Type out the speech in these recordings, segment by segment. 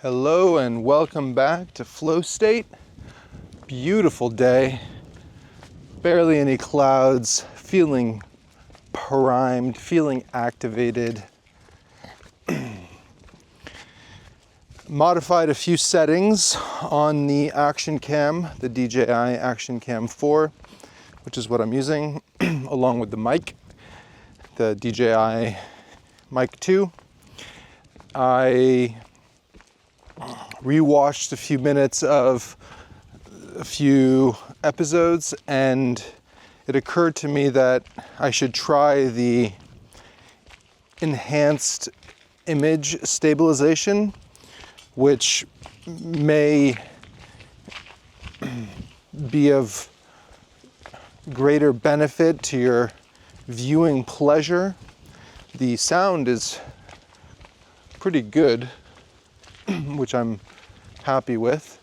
Hello and welcome back to FlowState. Beautiful day, barely any clouds, feeling primed, feeling activated. Modified a few settings on the Action Cam, the DJI Action Cam 4, which is what I'm using, along with the mic, the DJI Mic 2. I rewatched a few minutes of a few episodes, and it occurred to me that I should try the enhanced image stabilization, which may be of greater benefit to your viewing pleasure. The sound is pretty good, which I'm happy with.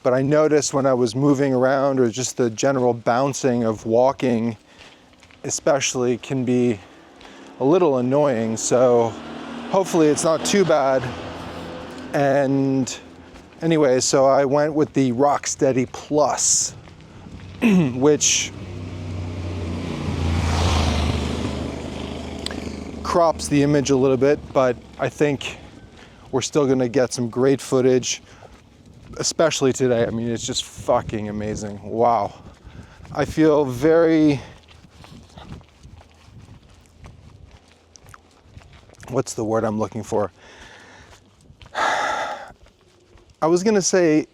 But I noticed when I was moving around, or just the general bouncing of walking especially, can be a little annoying. So hopefully it's not too bad. And anyway, so I went with the Rocksteady Plus, which crops the image a little bit, but I think we're still gonna get some great footage, especially today. I mean, it's just fucking amazing. Wow. I feel very, what's the word I'm looking for? I was gonna say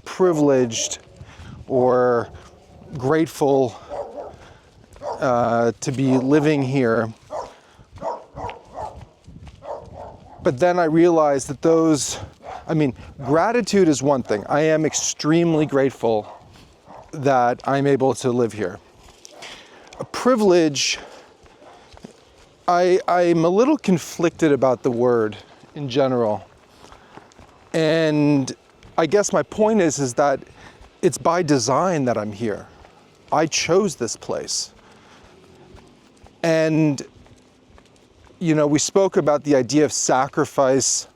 privileged or grateful to be living here. But then I realized that gratitude is one thing. I am extremely grateful that I'm able to live here. A privilege, I'm a little conflicted about the word in general. And I guess my point is that it's by design that I'm here. I chose this place. And you know, we spoke about the idea of sacrifice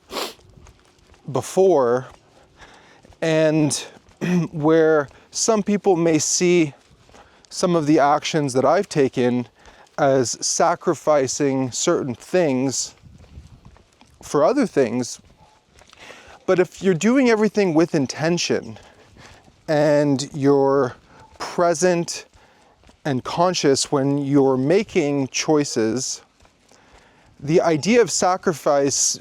before, and where some people may see some of the actions that I've taken as sacrificing certain things for other things. But if you're doing everything with intention and you're present and conscious when you're making choices, the idea of sacrifice,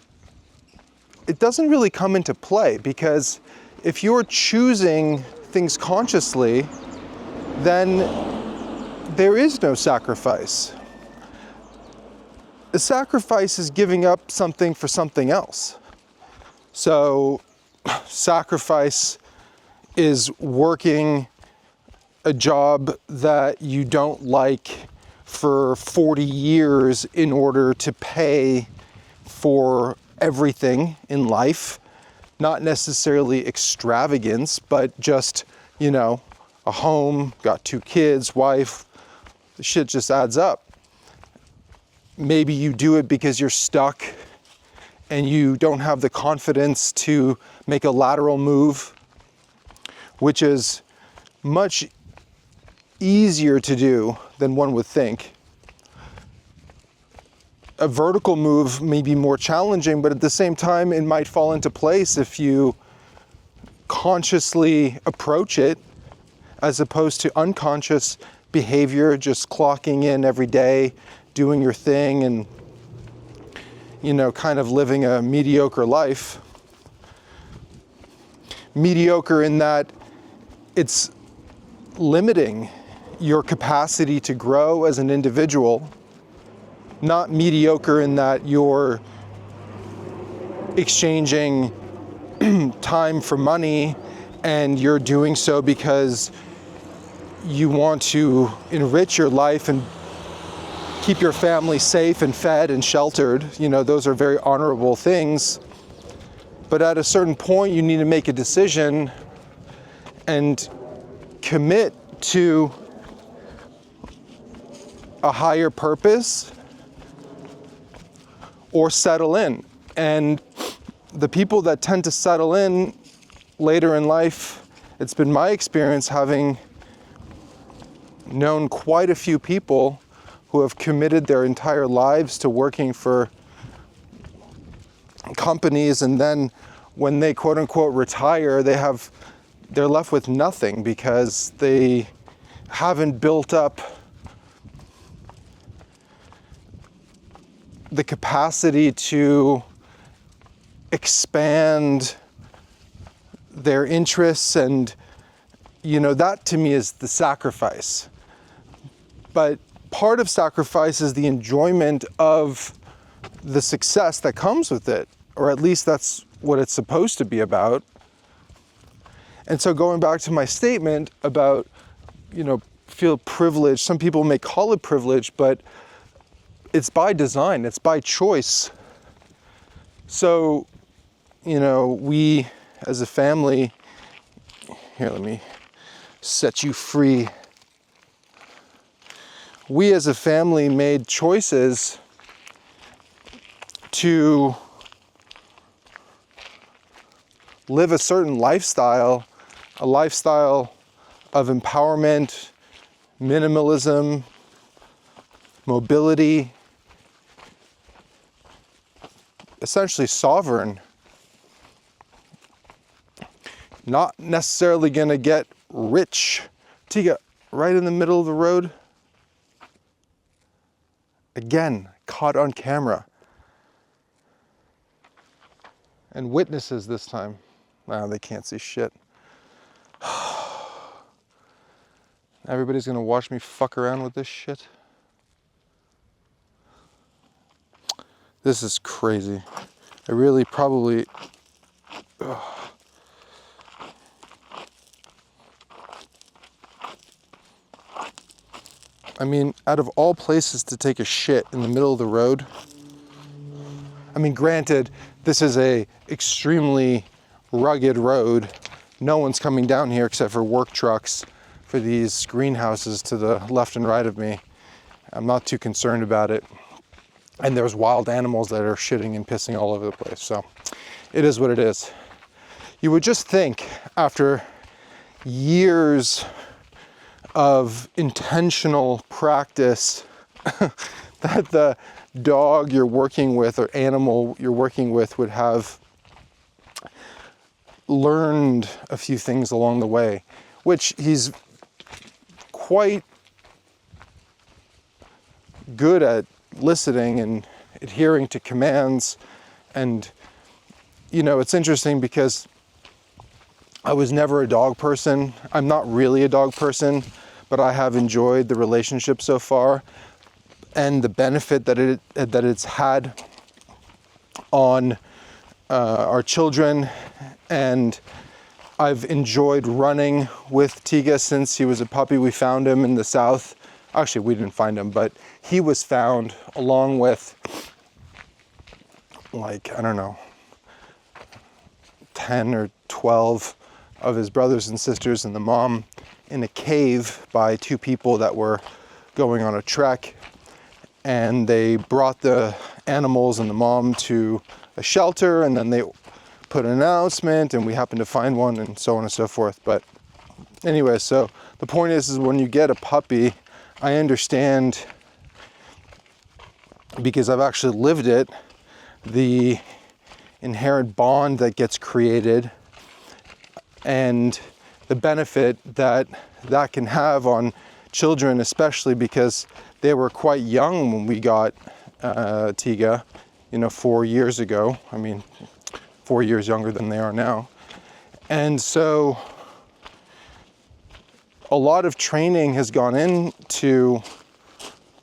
it doesn't really come into play, because if you're choosing things consciously, then there is no sacrifice. The sacrifice is giving up something for something else. So sacrifice is working a job that you don't like for 40 years in order to pay for everything in life. Not necessarily extravagance, but just, you know, a home, got 2 kids, wife, the shit just adds up. Maybe you do it because you're stuck and you don't have the confidence to make a lateral move, which is much easier to do than one would think. A vertical move may be more challenging, but at the same time, it might fall into place if you consciously approach it, as opposed to unconscious behavior, just clocking in every day, doing your thing, and, you know, kind of living a mediocre life. Mediocre in that it's limiting your capacity to grow as an individual, not mediocre in that you're exchanging time for money and you're doing so because you want to enrich your life and keep your family safe and fed and sheltered. You know, those are very honorable things. But at a certain point, you need to make a decision and commit to a higher purpose or settle in. And the people that tend to settle in later in life, it's been my experience, having known quite a few people who have committed their entire lives to working for companies, and then when they quote unquote retire, they're left with nothing because they haven't built up the capacity to expand their interests. And that to me is the sacrifice. But part of sacrifice is the enjoyment of the success that comes with it, or at least that's what it's supposed to be about. And so going back to my statement about, feel privileged, some people may call it privilege, but it's by design, it's by choice. So, we as a family, here, let me set you free. We as a family made choices to live a certain lifestyle, a lifestyle of empowerment, minimalism, mobility, essentially sovereign. Not necessarily gonna get rich. Tiga, right in the middle of the road. Again, caught on camera. And witnesses this time. Wow, they can't see shit. Everybody's gonna watch me fuck around with this shit. This is crazy. I really probably... I mean, out of all places to take a shit in the middle of the road, I mean, granted, this is a extremely rugged road. No one's coming down here except for work trucks for these greenhouses to the left and right of me. I'm not too concerned about it. And there's wild animals that are shitting and pissing all over the place. So it is what it is. You would just think after years of intentional practice that the dog you're working with or animal you're working with would have learned a few things along the way, which he's quite good at listening and adhering to commands. And it's interesting because I was never a dog person. I'm not really a dog person, but I have enjoyed the relationship so far and the benefit that it's had on our children. And I've enjoyed running with Tiga since he was a puppy. We found him in the south. Actually, we didn't find him, but he was found along with, 10 or 12 of his brothers and sisters and the mom in a cave by two people that were going on a trek. And they brought the animals and the mom to a shelter, and then they put an announcement, and we happened to find one, and so on and so forth. But anyway, so the point is when you get a puppy, I understand, because I've actually lived it, the inherent bond that gets created and the benefit that can have on children, especially because they were quite young when we got Tiga, 4 years ago. I mean, 4 years younger than they are now. And so a lot of training has gone into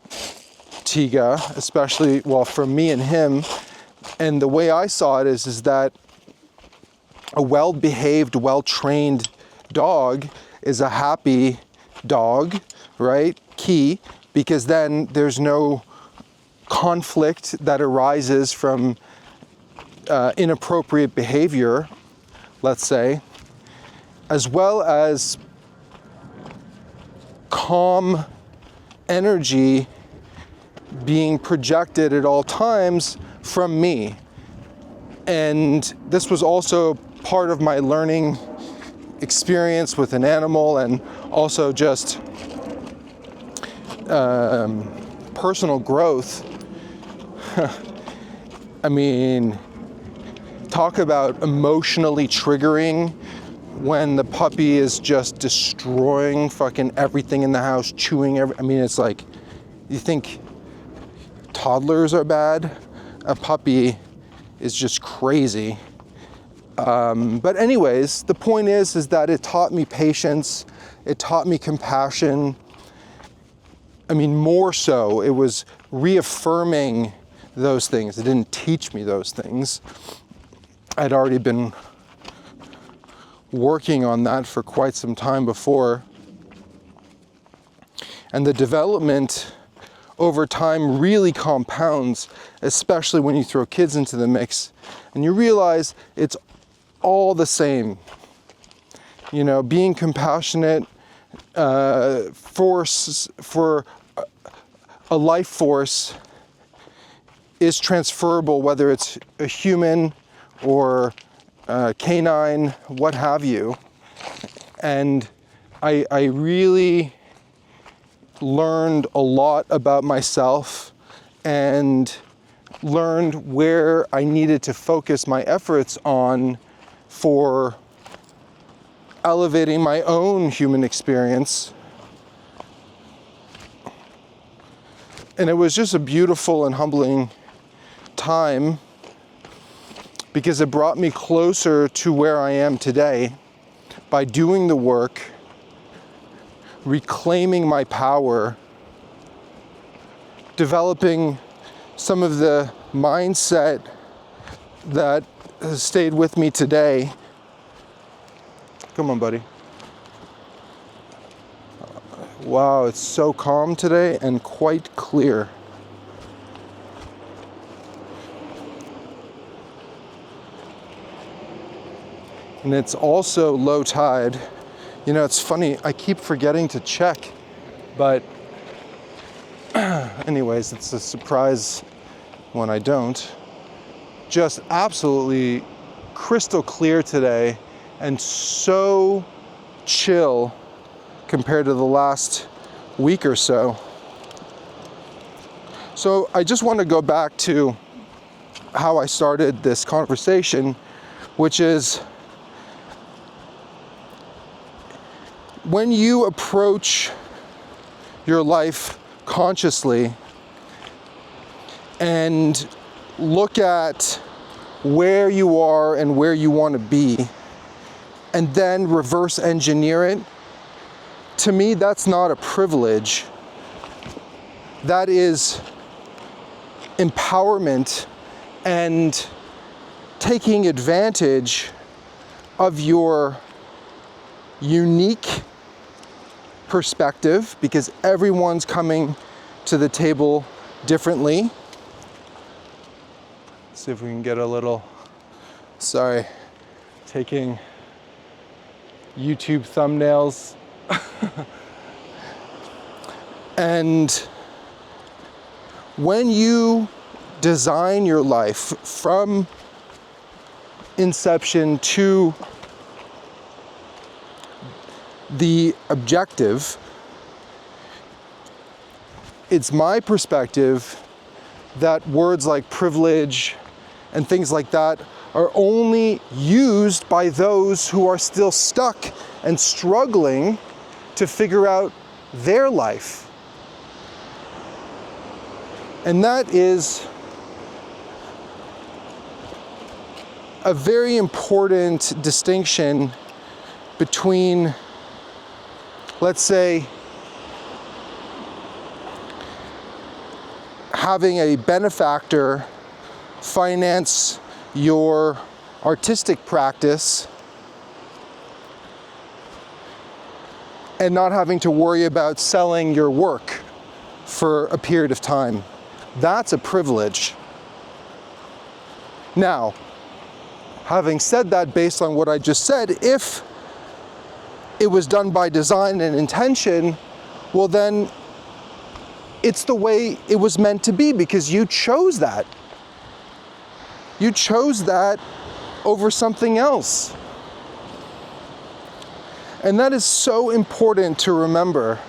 Tiga, especially, from me and him. And the way I saw it is that a well-behaved, well-trained dog is a happy dog, right? Key, because then there's no conflict that arises from inappropriate behavior, let's say, as well as calm energy being projected at all times from me. And this was also part of my learning experience with an animal, and also just personal growth. I mean, talk about emotionally triggering when the puppy is just destroying fucking everything in the house, chewing I mean, it's like, you think toddlers are bad? A puppy is just crazy. But anyways, the point is that it taught me patience, it taught me compassion. I mean, more so, it was reaffirming those things. It didn't teach me those things. I'd already been working on that for quite some time before. And the development over time really compounds, especially when you throw kids into the mix. And you realize it's all the same. You know, being compassionate for a life force is transferable, whether it's a human or canine, what have you. And I really learned a lot about myself and learned where I needed to focus my efforts on for elevating my own human experience. And it was just a beautiful and humbling time, because it brought me closer to where I am today by doing the work, reclaiming my power, developing some of the mindset that has stayed with me today. Come on, buddy. Wow, it's so calm today and quite clear. And it's also low tide. You know, it's funny, I keep forgetting to check, but anyways, it's a surprise when I don't. Just absolutely crystal clear today, and so chill compared to the last week or so. So I just want to go back to how I started this conversation, which is, when you approach your life consciously and look at where you are and where you want to be, and then reverse engineer it, to me, that's not a privilege. That is empowerment and taking advantage of your unique perspective, because everyone's coming to the table differently. Let's see if we can get a little, sorry, taking YouTube thumbnails. And when you design your life from inception to the objective, it's my perspective that words like privilege and things like that are only used by those who are still stuck and struggling to figure out their life. And that is a very important distinction between, let's say, having a benefactor finance your artistic practice and not having to worry about selling your work for a period of time. That's a privilege. Now, having said that, based on what I just said, if it was done by design and intention, well then it's the way it was meant to be, because you chose that. You chose that over something else. And that is so important to remember,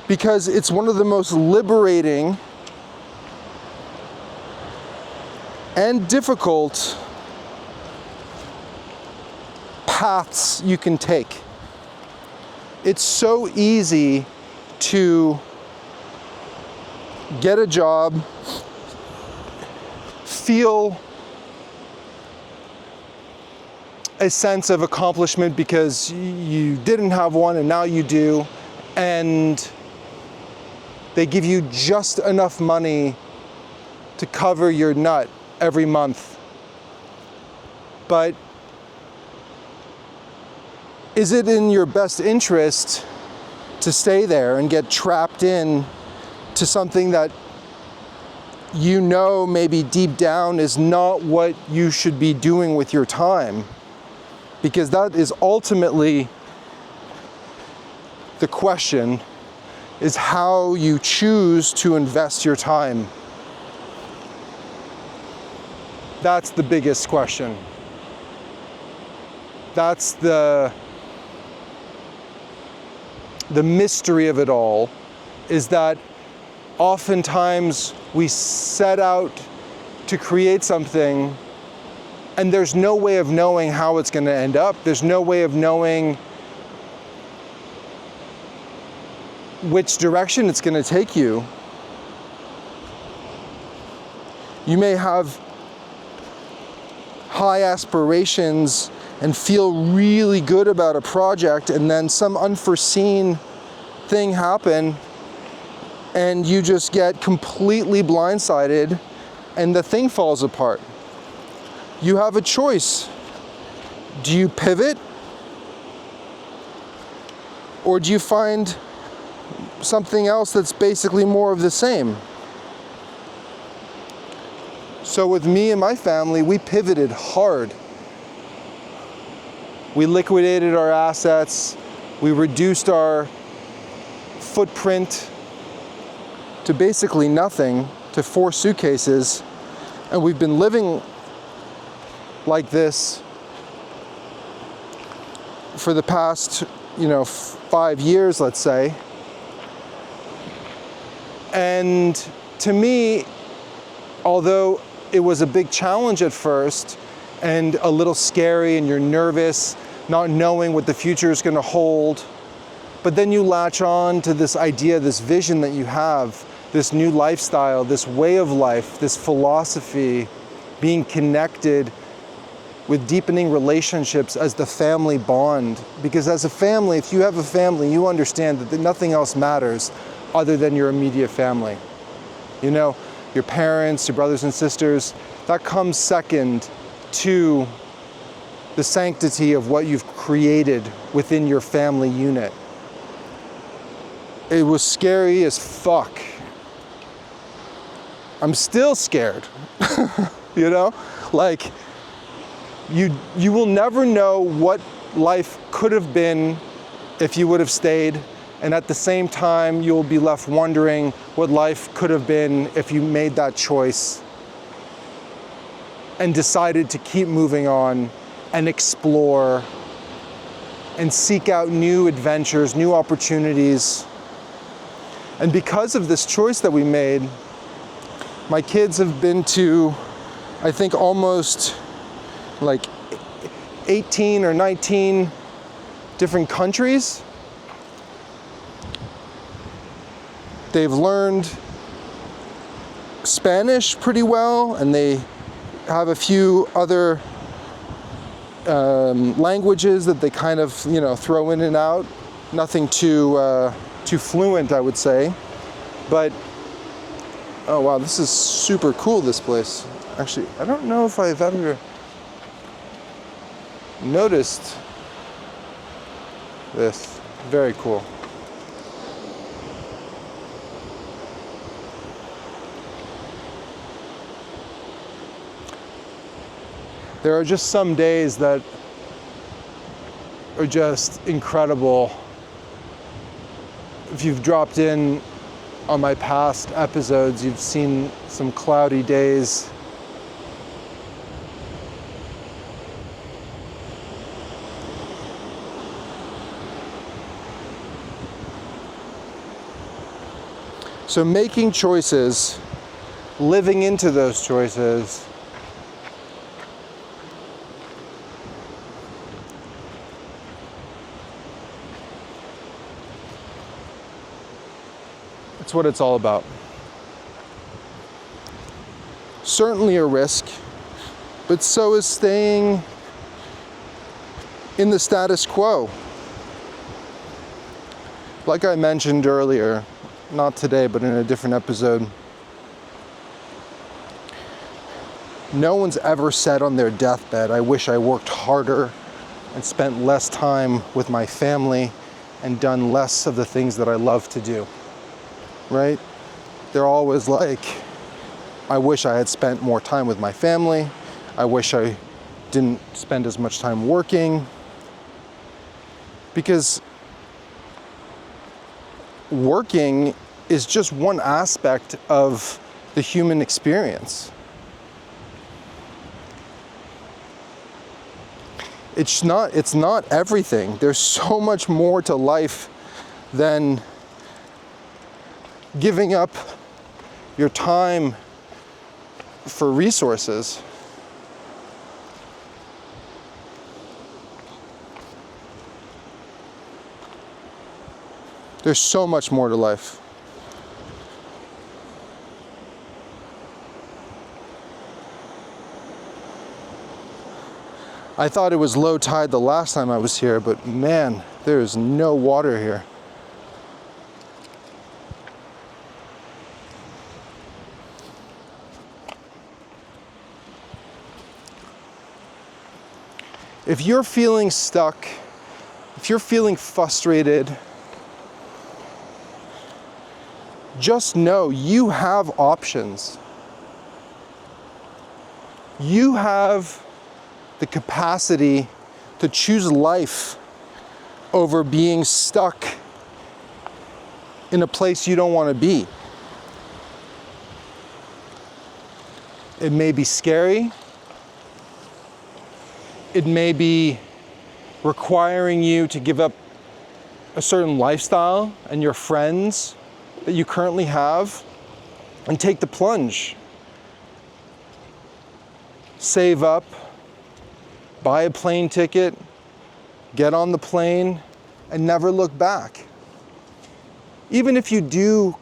because it's one of the most liberating and difficult paths you can take. It's so easy to get a job, feel a sense of accomplishment because you didn't have one and now you do, and they give you just enough money to cover your nut every month. But is it in your best interest to stay there and get trapped in to something that you know maybe deep down is not what you should be doing with your time? Because that is ultimately the question, is how you choose to invest your time. That's the biggest question. That's the mystery of it all, is that oftentimes we set out to create something and there's no way of knowing how it's going to end up. There's no way of knowing which direction it's going to take you. You may have high aspirations and feel really good about a project, and then some unforeseen thing happen and you just get completely blindsided and the thing falls apart. You have a choice. Do you pivot? Or do you find something else that's basically more of the same? So with me and my family, we pivoted hard. We liquidated our assets. We reduced our footprint to basically nothing, to 4 suitcases. And we've been living like this for the past, 5 years, let's say. And to me, although it was a big challenge at first and a little scary and you're nervous, not knowing what the future is going to hold, but then you latch on to this idea, this vision that you have, this new lifestyle, this way of life, this philosophy, being connected with deepening relationships as the family bond. Because as a family, if you have a family, you understand that nothing else matters other than your immediate family. Your parents, your brothers and sisters, that comes second to the sanctity of what you've created within your family unit. It was scary as fuck. I'm still scared, You will never know what life could have been if you would have stayed, and at the same time, you'll be left wondering what life could have been if you made that choice and decided to keep moving on and explore and seek out new adventures, new opportunities. And because of this choice that we made, my kids have been to, I think, almost 18 or 19 different countries. They've learned Spanish pretty well, and they have a few other languages that they kind of, throw in and out. Nothing too fluent, I would say. But, oh wow, this is super cool, this place. Actually, I don't know if I've ever noticed this. Very cool. There are just some days that are just incredible. If you've dropped in on my past episodes, you've seen some cloudy days. So making choices, living into those choices, it's what it's all about. Certainly a risk, but so is staying in the status quo. Like I mentioned earlier, not today, but in a different episode, no one's ever said on their deathbed, I wish I worked harder and spent less time with my family and done less of the things that I love to do, right? They're always like, I wish I had spent more time with my family. I wish I didn't spend as much time working. Because working is just one aspect of the human experience. It's not everything. There's so much more to life than giving up your time for resources. There's so much more to life. I thought it was low tide the last time I was here, but man, there is no water here. If you're feeling stuck, if you're feeling frustrated, just know you have options. You have the capacity to choose life over being stuck in a place you don't want to be. It may be scary. It may be requiring you to give up a certain lifestyle and your friends that you currently have and take the plunge. Save up, buy a plane ticket, get on the plane, and never look back. Even if you do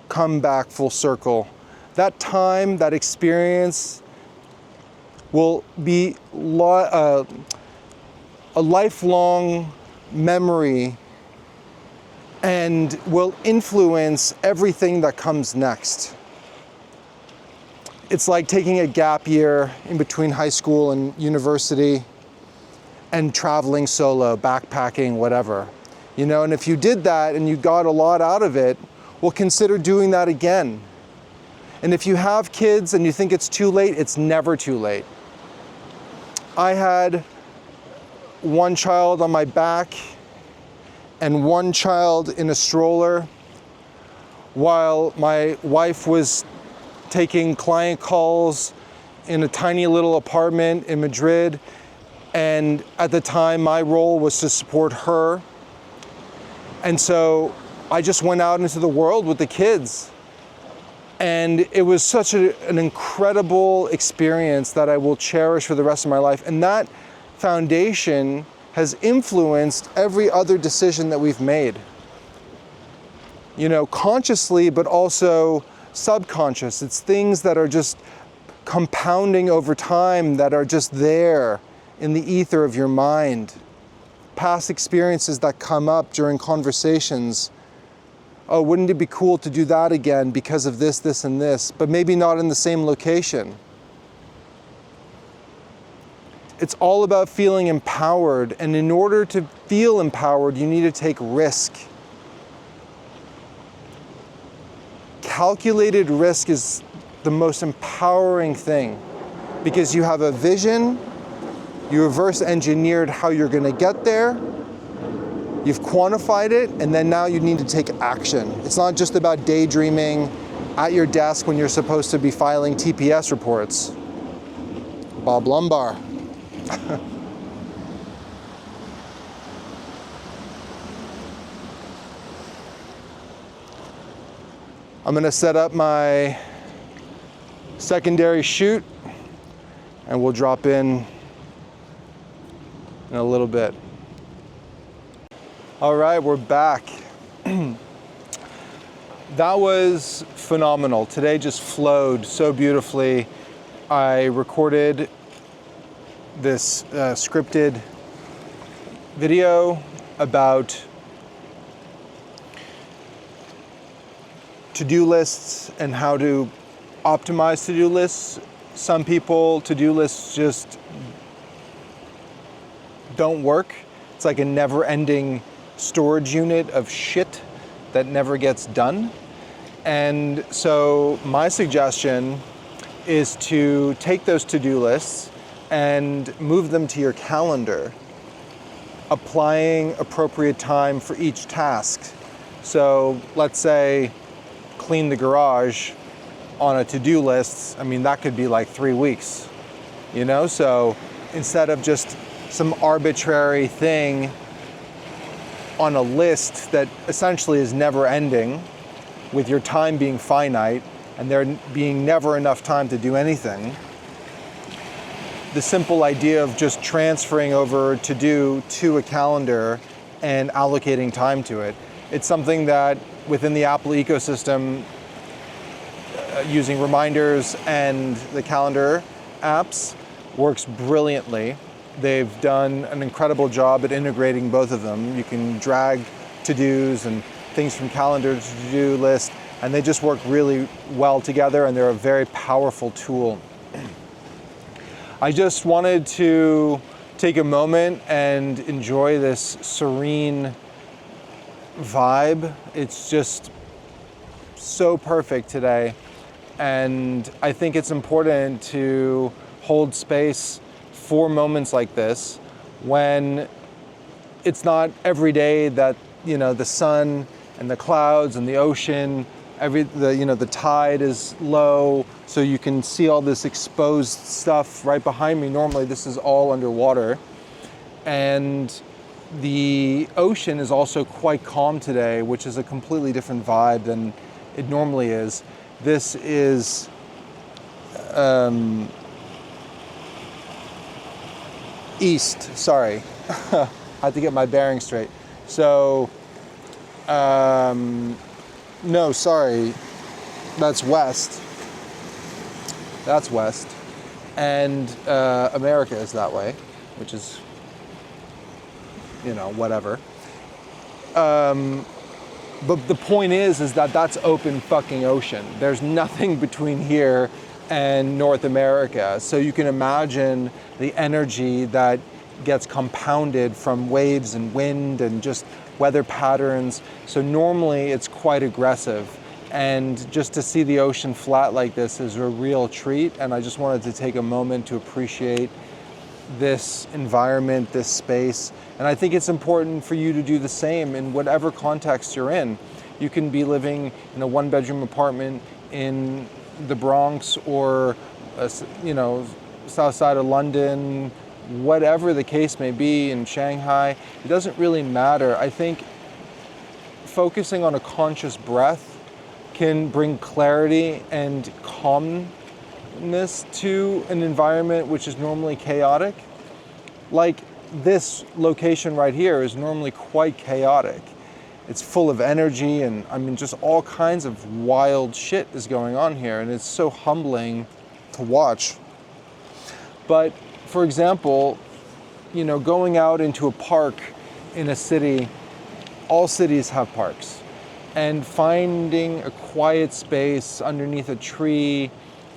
come back full circle, that time, that experience will be a lifelong memory and will influence everything that comes next. It's like taking a gap year in between high school and university and traveling solo, backpacking, whatever. You know, and if you did that and you got a lot out of it, well, consider doing that again. And if you have kids and you think it's too late, it's never too late. I had one child on my back and one child in a stroller while my wife was taking client calls in a tiny little apartment in Madrid. And at the time, my role was to support her. And so I just went out into the world with the kids. And it was such an incredible experience that I will cherish for the rest of my life. And that foundation has influenced every other decision that we've made. You know, consciously, but also subconscious. It's things that are just compounding over time, that are just there in the ether of your mind. Past experiences that come up during conversations. Oh, wouldn't it be cool to do that again because of this, this, and this, but maybe not in the same location. It's all about feeling empowered, and in order to feel empowered, you need to take risk. Calculated risk is the most empowering thing because you have a vision, you reverse engineered how you're going to get there, You've quantified it, and then now you need to take action. It's not just about daydreaming at your desk when you're supposed to be filing TPS reports. Bob Lumbar. I'm gonna set up my secondary chute, and we'll drop in a little bit. All right, we're back. That was phenomenal. Today just flowed so beautifully. I recorded this scripted video about to-do lists and how to optimize to-do lists. Some people, to-do lists just don't work. It's like a never-ending storage unit of shit that never gets done. And so my suggestion is to take those to-do lists and move them to your calendar, applying appropriate time for each task. So let's say clean the garage on a to-do list. I mean, that could be like 3 weeks, you know? So instead of just some arbitrary thing on a list that essentially is never ending, with your time being finite and there being never enough time to do anything, the simple idea of just transferring over to do to a calendar and allocating time to it. It's something that within the Apple ecosystem, using reminders and the calendar apps works brilliantly. They've done an incredible job at integrating both of them. You can drag to-dos and things from calendar to to-do list, and they just work really well together, and they're a very powerful tool. I just wanted to take a moment and enjoy this serene vibe. It's just so perfect today, and I think it's important to hold space for moments like this when it's not every day that, you know, the sun and the clouds and the ocean, the tide is low, so you can see all this exposed stuff right behind me. Normally this is all underwater, and the ocean is also quite calm today, which is a completely different vibe than it normally is. This is east, sorry. I had to get my bearings straight. So, no, sorry, that's west. That's west. And America is that way, which is, you know, whatever. But the point is that that's open fucking ocean. There's nothing between here and North America. So you can imagine the energy that gets compounded from waves and wind and just weather patterns. So normally it's quite aggressive. And just to see the ocean flat like this is a real treat. And I just wanted to take a moment to appreciate this environment, this space. And I think it's important for you to do the same in whatever context you're in. You can be living in a one-bedroom apartment in the Bronx or, you know, south side of London, whatever the case may be, in Shanghai. It doesn't really matter. I think focusing on a conscious breath can bring clarity and calmness to an environment which is normally chaotic. Like this location right here is normally quite chaotic. It's full of energy, and I mean, just all kinds of wild shit is going on here, and it's so humbling to watch. But for example, you know, going out into a park in a city, all cities have parks, and finding a quiet space underneath a tree,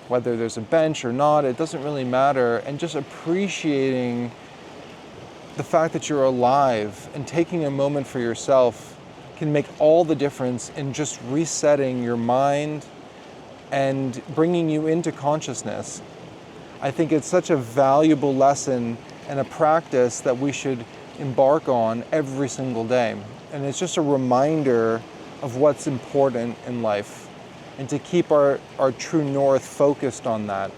whether there's a bench or not, it doesn't really matter, and just appreciating the fact that you're alive and taking a moment for yourself can make all the difference in just resetting your mind and bringing you into consciousness. I think it's such a valuable lesson and a practice that we should embark on every single day. And it's just a reminder of what's important in life and to keep our true north focused on that.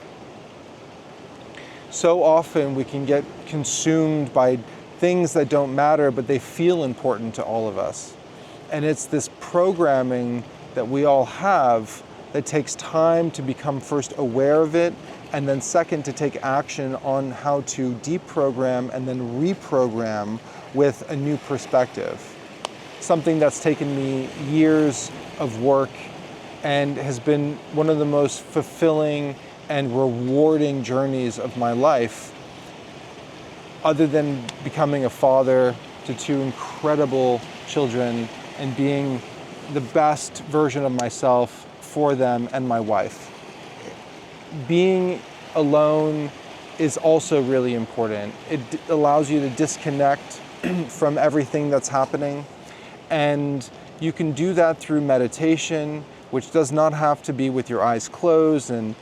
So often we can get consumed by things that don't matter, but they feel important to all of us. And it's this programming that we all have that takes time to become first aware of it, and then second to take action on how to deprogram and then reprogram with a new perspective. Something that's taken me years of work and has been one of the most fulfilling and rewarding journeys of my life, other than becoming a father to two incredible children and being the best version of myself for them and my wife. Being alone is also really important. It allows you to disconnect from everything that's happening, and you can do that through meditation, which does not have to be with your eyes closed and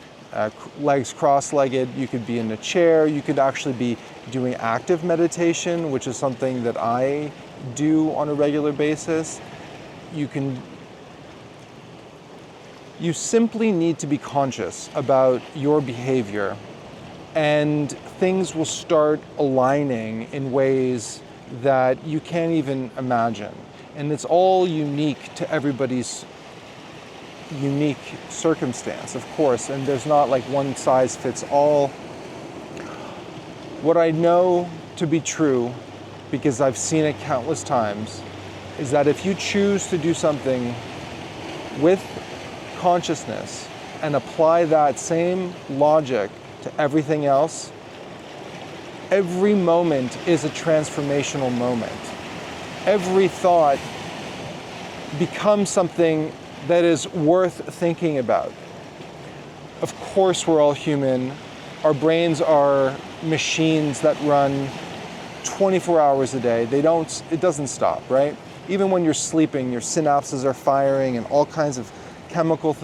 legs cross-legged. You could be in a chair. You could actually be doing active meditation, which is something that I do on a regular basis. You simply need to be conscious about your behavior, and things will start aligning in ways that you can't even imagine. And it's all unique to everybody's unique circumstance, of course, and there's not like one size fits all. What I know to be true, because I've seen it countless times, is that if you choose to do something with consciousness and apply that same logic to everything else, every moment is a transformational moment. Every thought becomes something that is worth thinking about. Of course, we're all human. Our brains are machines that run 24 hours a day. It doesn't stop, right? Even when you're sleeping, your synapses are firing and all kinds of chemical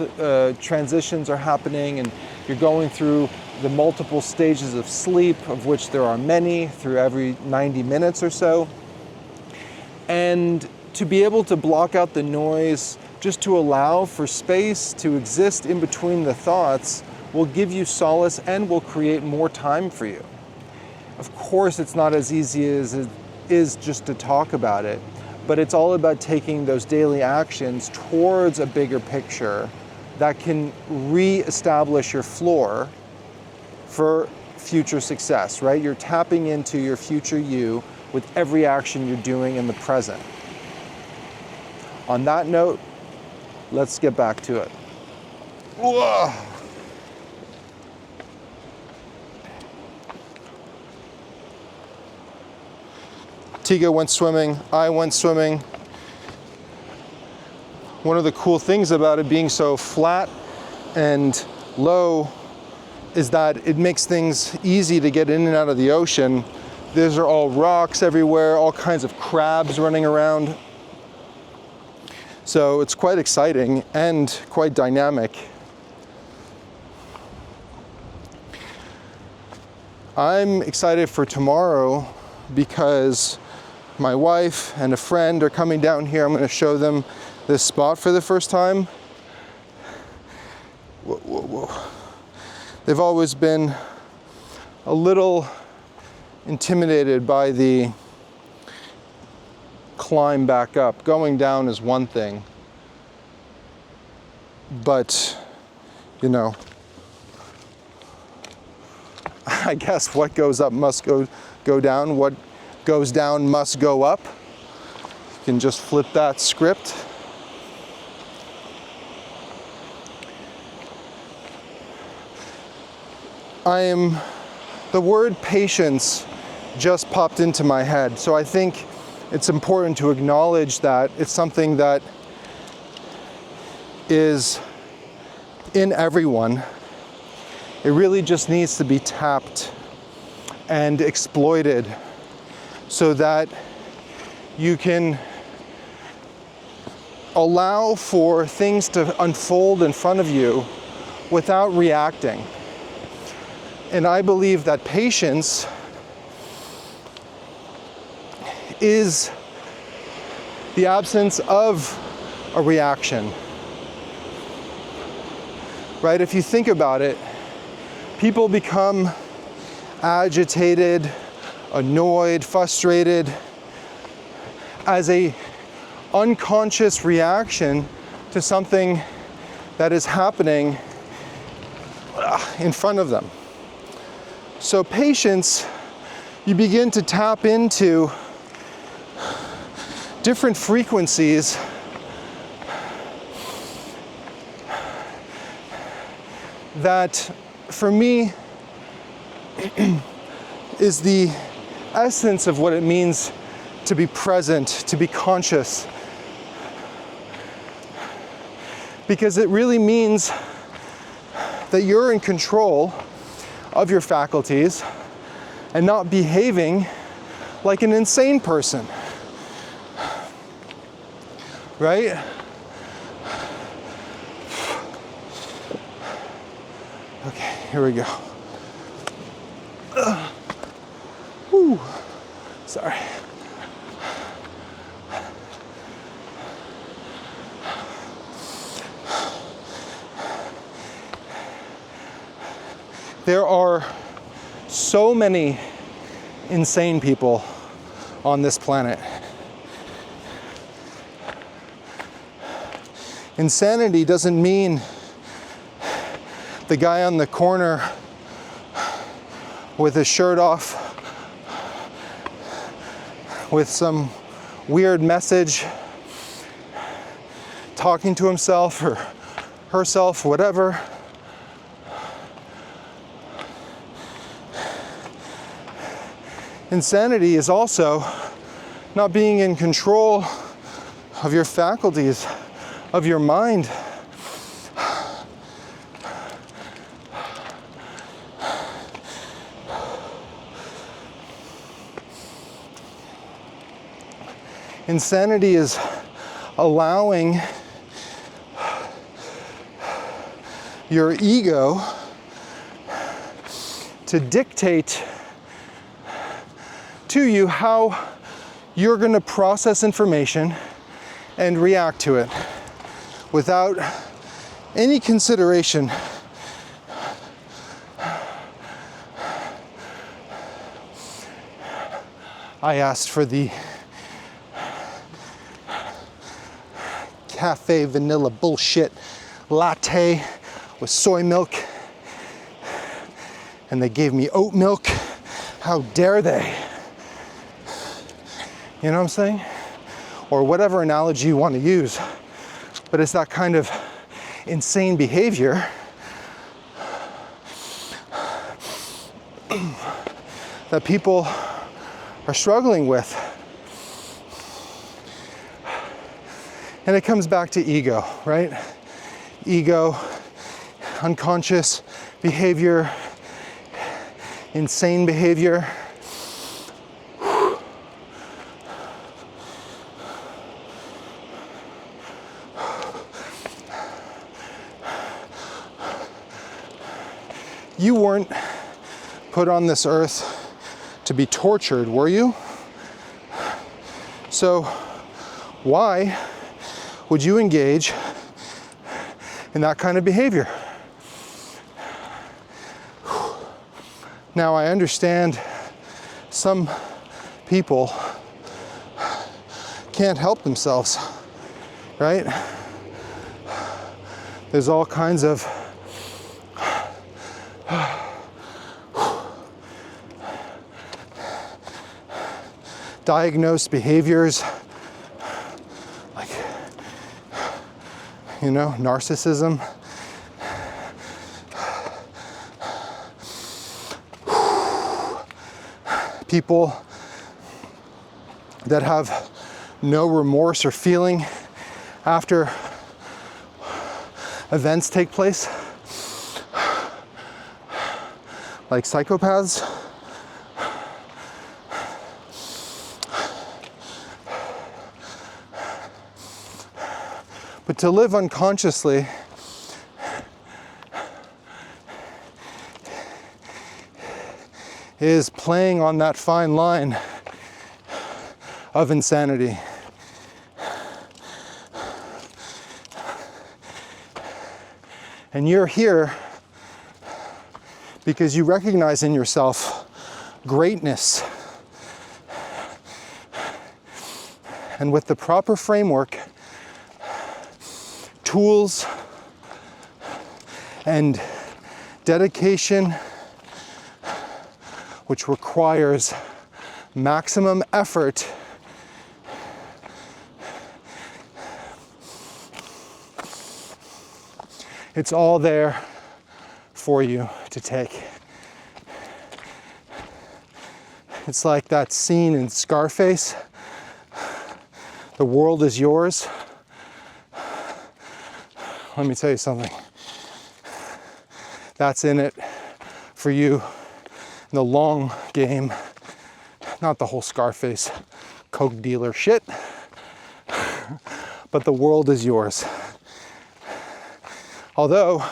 transitions are happening, and you're going through the multiple stages of sleep, of which there are many, through every 90 minutes or so. And to be able to block out the noise, just to allow for space to exist in between the thoughts, will give you solace and will create more time for you. Of course, it's not as easy as it is just to talk about it, but it's all about taking those daily actions towards a bigger picture that can re-establish your floor for future success, right? You're tapping into your future you with every action you're doing in the present. On that note, let's get back to it. Whoa. Tiga went swimming, I went swimming. One of the cool things about it being so flat and low is that it makes things easy to get in and out of the ocean. These are all rocks everywhere, all kinds of crabs running around. So it's quite exciting and quite dynamic. I'm excited for tomorrow because my wife and a friend are coming down here. I'm going to show them this spot for the first time. Whoa, whoa, whoa. They've always been a little intimidated by the climb back up. Going down is one thing, but you know, I guess what goes up must go down. What goes down must go up. You can just flip that script. The word patience just popped into my head, so I think it's important to acknowledge that it's something that is in everyone. It really just needs to be tapped and exploited so that you can allow for things to unfold in front of you without reacting. And I believe that patience is the absence of a reaction, right? If you think about it, people become agitated, annoyed, frustrated as a unconscious reaction to something that is happening in front of them. So patience, you begin to tap into different frequencies that, for me, is the essence of what it means to be present, to be conscious. Because it really means that you're in control of your faculties and not behaving like an insane person, right? Okay, here we go. Whew. Sorry. There are so many insane people on this planet. Insanity doesn't mean the guy on the corner with his shirt off, with some weird message, talking to himself or herself, whatever. Insanity is also not being in control of your faculties, of your mind. Insanity is allowing your ego to dictate to you how you're going to process information and react to it without any consideration I asked for the cafe vanilla bullshit latte with soy milk, and they gave me oat milk. How dare they? You know what I'm saying? Or whatever analogy you want to use. But it's that kind of insane behavior that people are struggling with. And it comes back to ego, right? Ego, unconscious behavior, insane behavior. You weren't put on this earth to be tortured, were you? So why would you engage in that kind of behavior? Now, I understand some people can't help themselves, right? There's all kinds of diagnosed behaviors, like, you know, narcissism. People that have no remorse or feeling after events take place, like psychopaths. But to live unconsciously is playing on that fine line of insanity. And you're here because you recognize in yourself greatness. And with the proper framework, tools, and dedication, which requires maximum effort, it's all there for you to take. It's like that scene in Scarface, the world is yours. Let me tell you something. That's in it for you in the long game, not the whole Scarface coke dealer shit, but the world is yours. Although,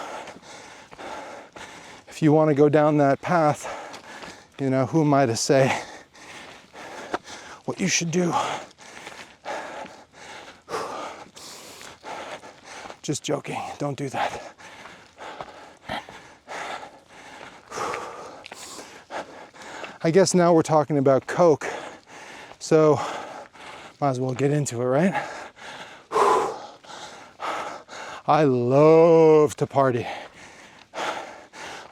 if you want to go down that path, you know, who am I to say what you should do? Just joking, don't do that. I guess now we're talking about Coke, so might as well get into it, right? I loved to party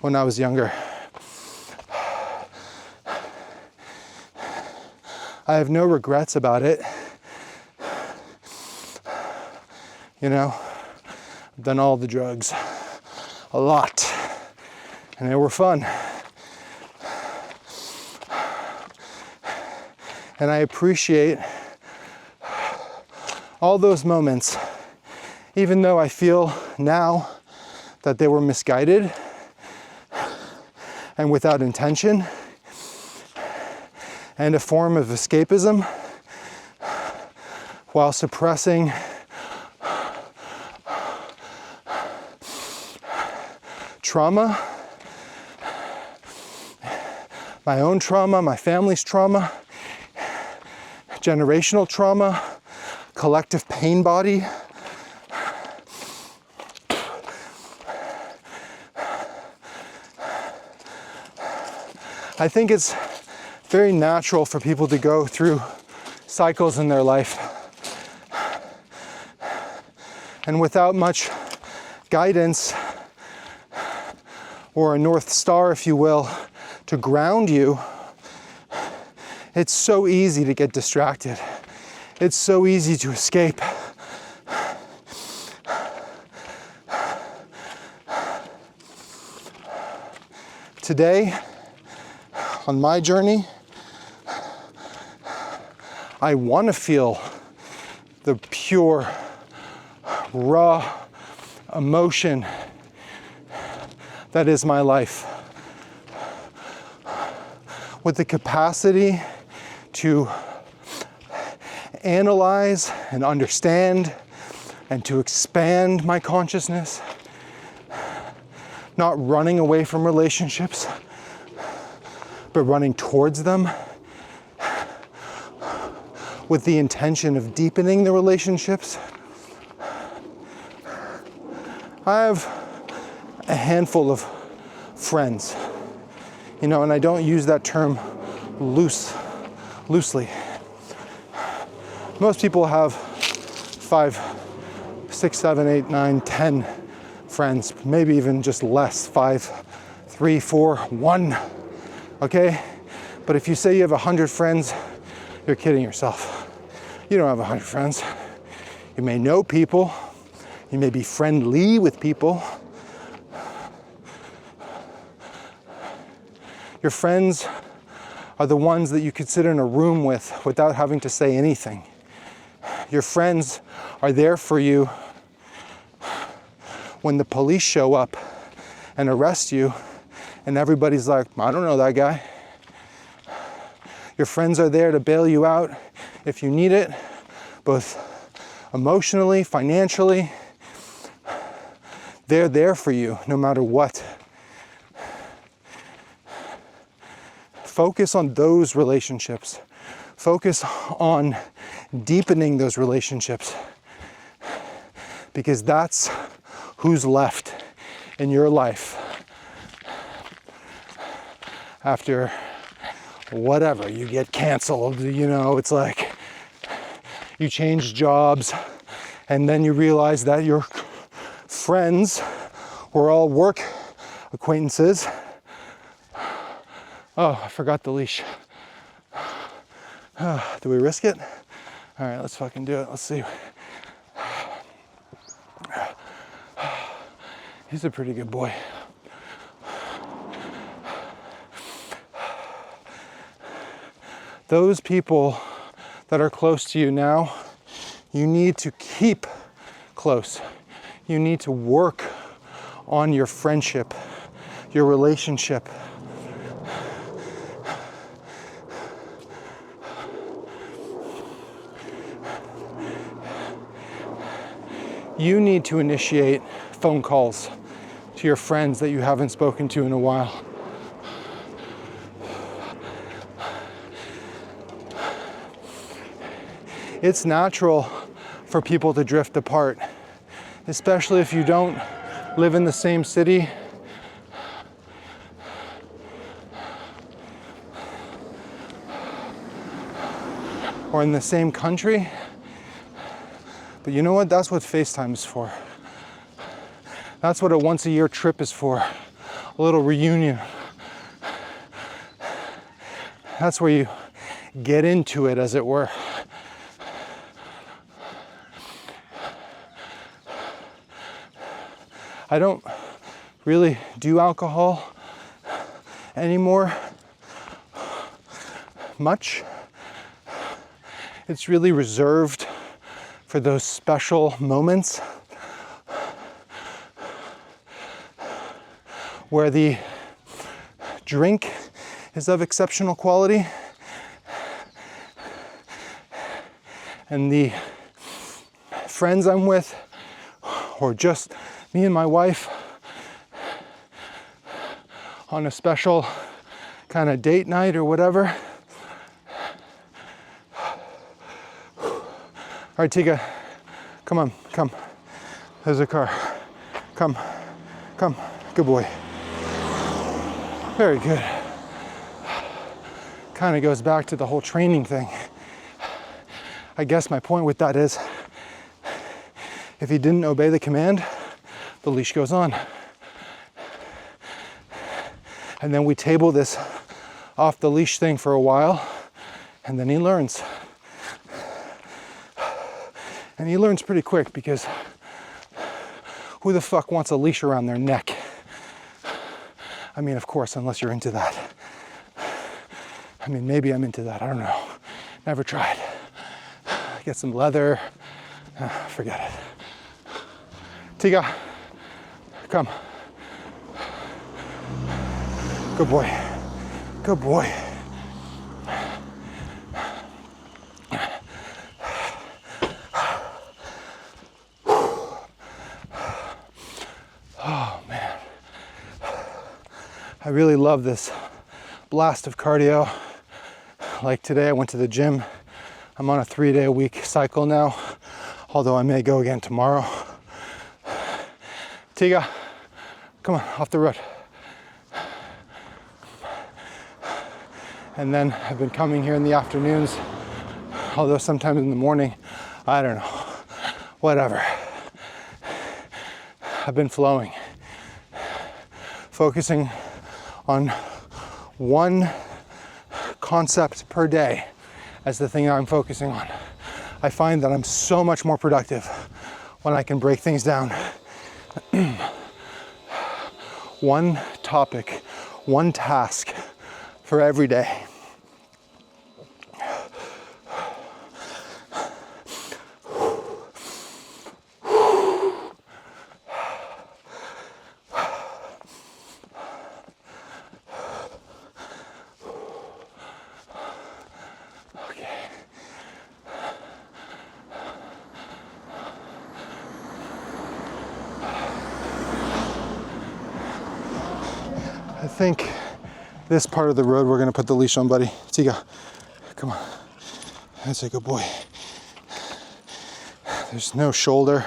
when I was younger. I have no regrets about it. You know, I've done all the drugs, a lot, and they were fun. And I appreciate all those moments, even though I feel now that they were misguided and without intention and a form of escapism while suppressing trauma, my own trauma, my family's trauma, generational trauma, collective pain body. I think it's very natural for people to go through cycles in their life. And without much guidance or a North Star, if you will, to ground you, it's so easy to get distracted. It's so easy to escape. Today, on my journey, I want to feel the pure, raw emotion that is my life, with the capacity to analyze and understand and to expand my consciousness, not running away from relationships, but running towards them with the intention of deepening the relationships. I have a handful of friends, you know, and I don't use that term loosely. Most people have 5, 6, 7, 8, 9, 10 friends, maybe even just less, 5, 3, 4, 1, okay? But if you say you have 100 friends, you're kidding yourself. You don't have 100 friends. You may know people, you may be friendly with people. Your friends are the ones that you could sit in a room with without having to say anything. Your friends are there for you when the police show up and arrest you and everybody's like, I don't know that guy. Your friends are there to bail you out if you need it, both emotionally, financially. They're there for you no matter what. Focus on those relationships. Focus on deepening those relationships, because that's who's left in your life after whatever, you get canceled, you know, it's like you change jobs and then you realize that your friends were all work acquaintances. Oh, I forgot the leash. Do we risk it? All right, let's fucking do it. Let's see. He's a pretty good boy. Those people that are close to you now, you need to keep close. You need to work on your friendship, your relationship. You need to initiate phone calls to your friends that you haven't spoken to in a while. It's natural for people to drift apart, especially if you don't live in the same city. Or in the same country. But you know what? That's what FaceTime is for. That's what a once a year trip is for. A little reunion. That's where you get into it, as it were. I don't really do alcohol anymore much. It's really reserved for those special moments where the drink is of exceptional quality and the friends I'm with, or just me and my wife on a special kind of date night or whatever. All right, Tika, come on, come. There's a car. Come, come, good boy. Very good. Kind of goes back to the whole training thing. I guess my point with that is, if he didn't obey the command, the leash goes on. And then we table this off the leash thing for a while, and then he learns. And he learns pretty quick, because who the fuck wants a leash around their neck? I mean, of course, unless you're into that. I mean, maybe I'm into that, I don't know. Never tried. Get some leather, forget it. Tiga, come. Good boy, good boy. Oh man, I really love this blast of cardio. Like today I went to the gym. I'm on a 3-day-a-week cycle now, although I may go again tomorrow. Tiga, come on, off the road. And then I've been coming here in the afternoons, although sometimes in the morning, I don't know, whatever. I've been flowing, focusing on one concept per day as the thing I'm focusing on. I find that I'm so much more productive when I can break things down. One topic, one task for every day. I think this part of the road we're gonna put the leash on, buddy. Tiga, come on. That's a good boy. There's no shoulder.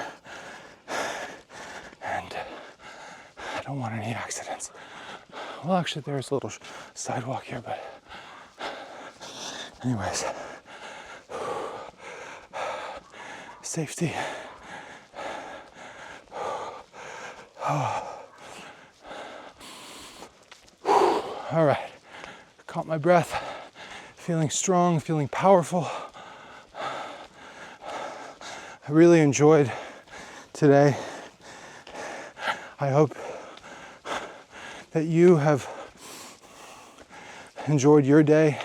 And I don't want any accidents. Well, actually, there's a little sidewalk here, but anyways. Safety. All right, caught my breath, feeling strong, feeling powerful. I really enjoyed today. I hope that you have enjoyed your day,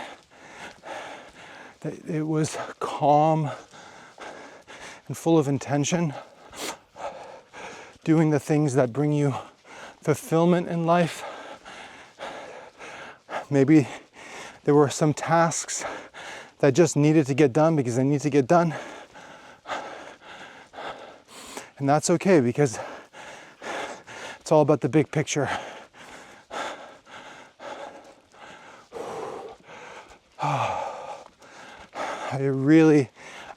that it was calm and full of intention, doing the things that bring you fulfillment in life. Maybe there were some tasks that just needed to get done because they need to get done. And that's okay, because it's all about the big picture. I really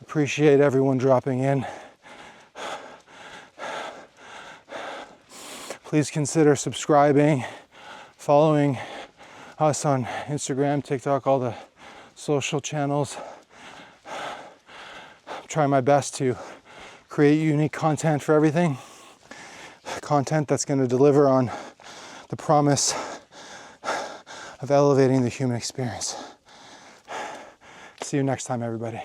appreciate everyone dropping in. Please consider subscribing, following us on Instagram, TikTok, all the social channels. I'm trying my best to create unique content for everything. Content that's going to deliver on the promise of elevating the human experience. See you next time, everybody.